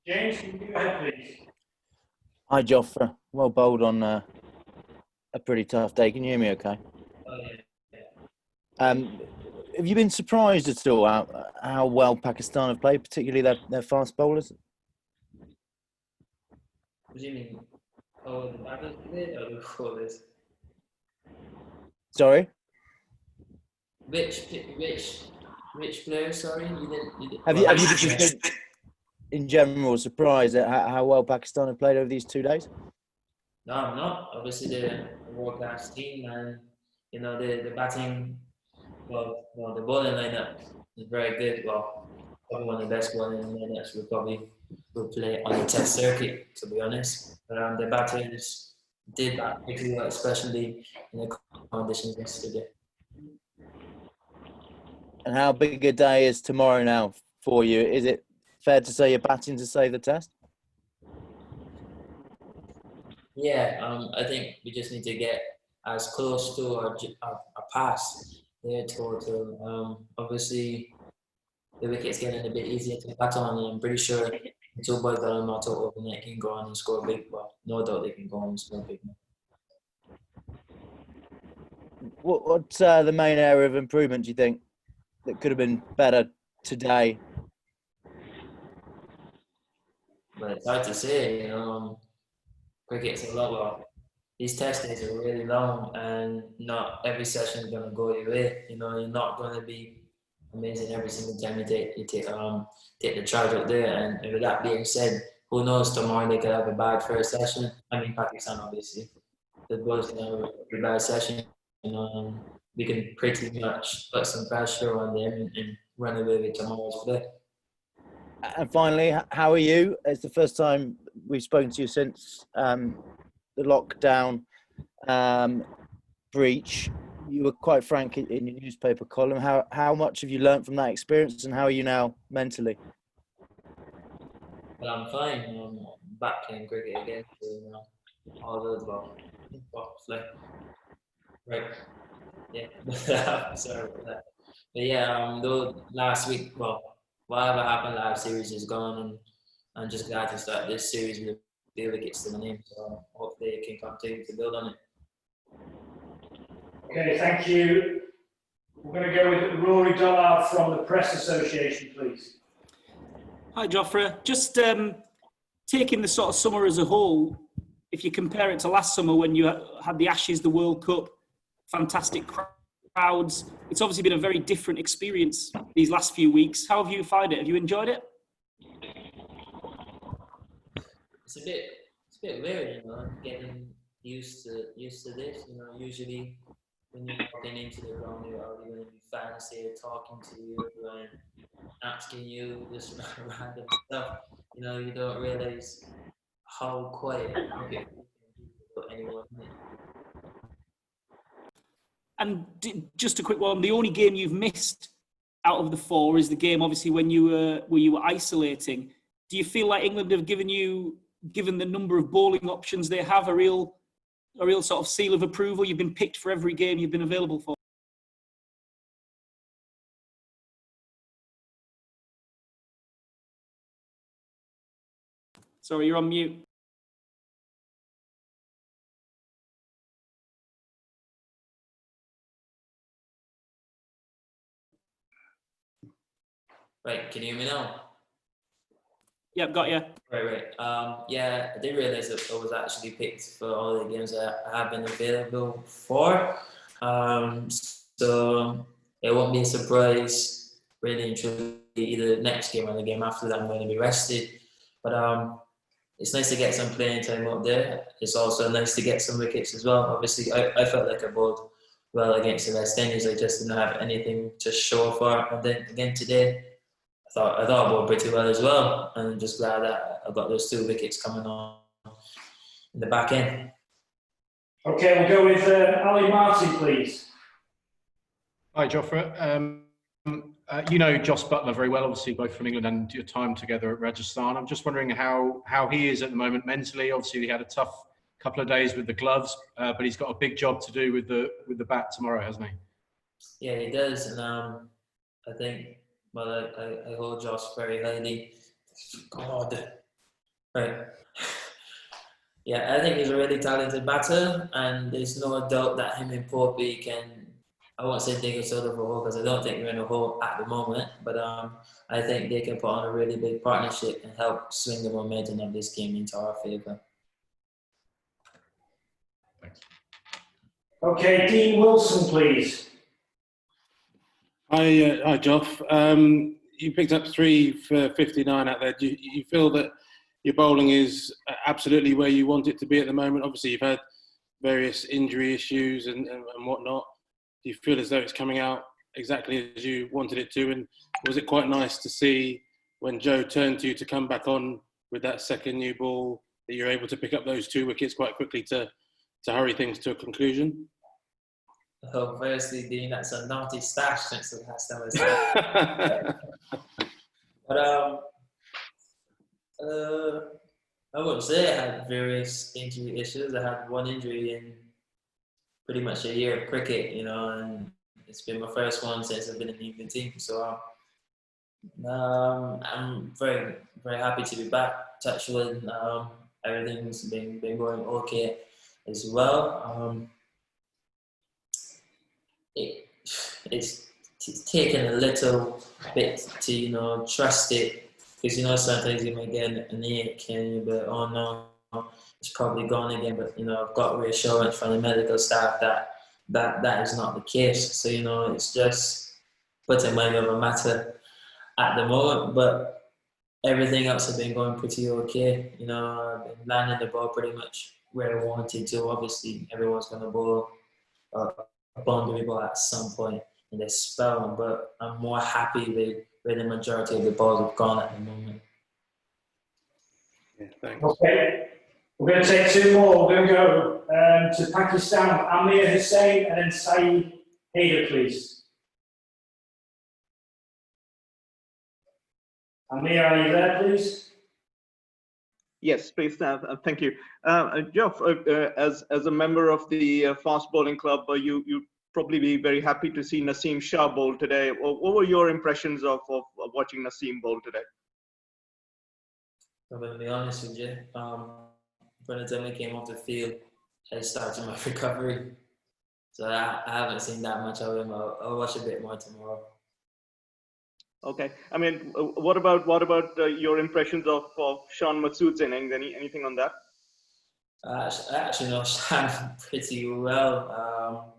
James, can you go ahead, please? Hi, Jofra. Well bowled on a pretty tough day. Can you hear me okay? Oh, yeah. Have you been surprised at all how well Pakistan have played, particularly their fast bowlers? What do you mean? Oh, the batters today or the bowlers? Sorry? Which, which, which player? Sorry, you didn't. Have Well, you just been, in general, surprised at how well Pakistan have played over these 2 days? No, I'm not. Obviously, they're a world-class team, and the batting. Well, the bowling lineup is very good. Well, probably one of the best bowling lineups we probably will play on the Test circuit, to be honest. But the batters did that pretty well, especially in the conditions yesterday. And how big a day is tomorrow now for you? Is it fair to say you're batting to save the Test? Yeah, I think we just need to get as close to our pass there total. Obviously, the wicket's getting a bit easier to bat on, and I'm pretty sure the two boys that are not out overnight can go on and score big. Well, no doubt they can go on and score big. What's the main area of improvement, do you think, that could have been better today? But it's hard to say, cricket's a lot. Well, these test days are really long, and not every session is gonna go your way. You're not gonna be amazing every single time you take the charge out there. And with that being said, who knows, tomorrow they could have a bad first session. I mean, Pakistan obviously. The boys can have a bad session. We can pretty much put some pressure on them and run away with tomorrow's play. And finally, how are you? It's the first time we've spoken to you since the lockdown breach. You were quite frank in your newspaper column. How much have you learned from that experience, and how are you now mentally? But I'm fine. I'm back playing cricket again. So, all those like right. Yeah. Sorry for that. But yeah, though last week, well, whatever happened last series is gone, and I'm just glad to start this series with the wickets to the name. So hopefully it can continue to build on it. Okay, thank you. We're going to go with Rory Dollard from the Press Association, please. Hi, Jofra. Just taking the sort of summer as a whole, if you compare it to last summer when you had the Ashes, the World Cup, fantastic crowds, it's obviously been a very different experience these last few weeks. How have you found it? Have you enjoyed it? It's a bit weird, getting used to this. Usually when you're walking into the ground, there are going to be fans there talking to you and asking you this random stuff. You don't realize how quiet it can be for anyone. And just a quick one, the only game you've missed out of the four is the game, obviously, when you were isolating. Do you feel like England have given the number of bowling options they have, a real sort of seal of approval? You've been picked for every game you've been available for. Sorry, you're on mute. Right, can you hear me now? Yep, got you. Right. Yeah, I didn't realize that I was actually picked for all the games that I have been available for. So it won't be a surprise, really and truly, either the next game or the game after that I'm going to be rested. But it's nice to get some playing time out there. It's also nice to get some wickets as well. Obviously, I felt like I bowled well against the West Indies. I just didn't have anything to show for it. And then again today, I thought I bowled pretty well as well, and I'm just glad that I got those 2 wickets coming on in the back end. Okay, we'll go with Ali Martin, please. Hi, Jofra. You know Joss Butler very well, obviously, both from England and your time together at Rajasthan. I'm just wondering how he is at the moment mentally. Obviously, he had a tough couple of days with the gloves, but he's got a big job to do with the bat tomorrow, hasn't he? Yeah, he does, and I think. Well, I hold Josh very highly. God, Right. Yeah, I think he's a really talented batter, and there's no doubt that him and Poppy can, I won't say dig us out of a hole because I don't think we're in a hole at the moment, but I think they can put on a really big partnership and help swing the momentum of this game into our favour. Thanks. Okay, Dean Wilson, please. Hi, Joff. You picked up 3 for 59 out there. Do you feel that your bowling is absolutely where you want it to be at the moment? Obviously, you've had various injury issues and whatnot. Do you feel as though it's coming out exactly as you wanted it to? And was it quite nice to see when Joe turned to you to come back on with that second new ball that you're able to pick up those 2 wickets quite quickly to hurry things to a conclusion? Oh, firstly, Dean, that's a naughty stash since the last time I said. But I wouldn't say I had various injury issues. I had 1 injury in pretty much a year of cricket, you know, and it's been my first one since I've been in the England team. So I'm very, very happy to be back. Touch wood, everything's been going okay as well. It's taken a little bit to, you know, trust it. Because, you know, sometimes you might get an ache and you'll be like, oh no, it's probably gone again. But, you know, I've got reassurance from the medical staff that is not the case. So, you know, it's just putting mind over matter at the moment. But everything else has been going pretty okay. You know, I've been landing the ball pretty much where I wanted to. Obviously, everyone's going to bowl a boundary ball at some point in this spell. But I'm more happy with where the majority of the balls have gone at the moment. Yeah, thanks. Okay, we're going to take 2 more. We're going to go to Pakistan. Amir Hussain and then Saeed Haider, please. Amir, are you there, please? Yes, please. Thank you. Geoff, as a member of the fast bowling club, you probably be very happy to see Naseem Shah bowl today. What were your impressions of watching Naseem bowl today? I'm going to be honest with you. When the time I came off the field, I started my recovery. So I haven't seen that much of him. I'll watch a bit more tomorrow. Okay. I mean, what about your impressions of Sean Masood's innings? Anything on that? I actually know Shan pretty well.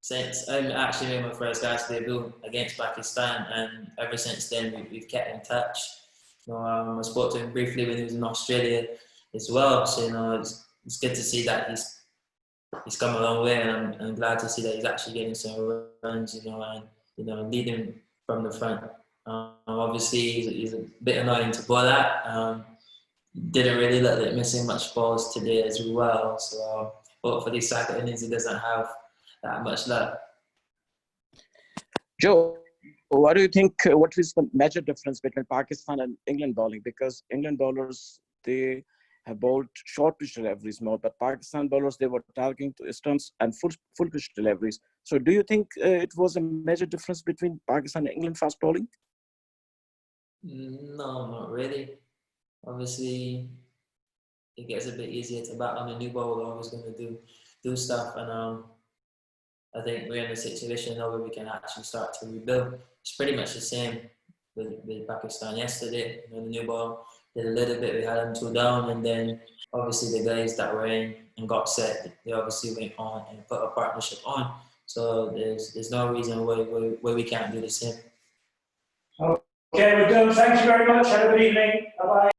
Since I actually made my first Guys debut against Pakistan, and ever since then we've kept in touch. You know, I spoke to him briefly when he was in Australia as well. So, you know, it's good to see that he's come a long way, and I'm glad to see that he's actually getting some runs. You know, and leading from the front. Obviously, he's a bit annoying to bowl at. Didn't really look like missing much balls today as well. So hopefully, second innings he doesn't have that much luck. Joe, what do you think? What is the major difference between Pakistan and England bowling? Because England bowlers, they have bowled short pitch deliveries more, but Pakistan bowlers, they were targeting to stumps and full pitch deliveries. So do you think it was a major difference between Pakistan and England fast bowling? No, not really. Obviously, it gets a bit easier to bat on a new ball. We're always going to do stuff, and I think we're in a situation now where we can actually start to rebuild. It's pretty much the same with Pakistan yesterday. You know, the new ball did a little bit. We had them 2 down, and then obviously the guys that were in and got set, they obviously went on and put a partnership on. So there's no reason why we can't do the same. Okay, we're done. Thank you very much. Have a good evening. Bye-bye.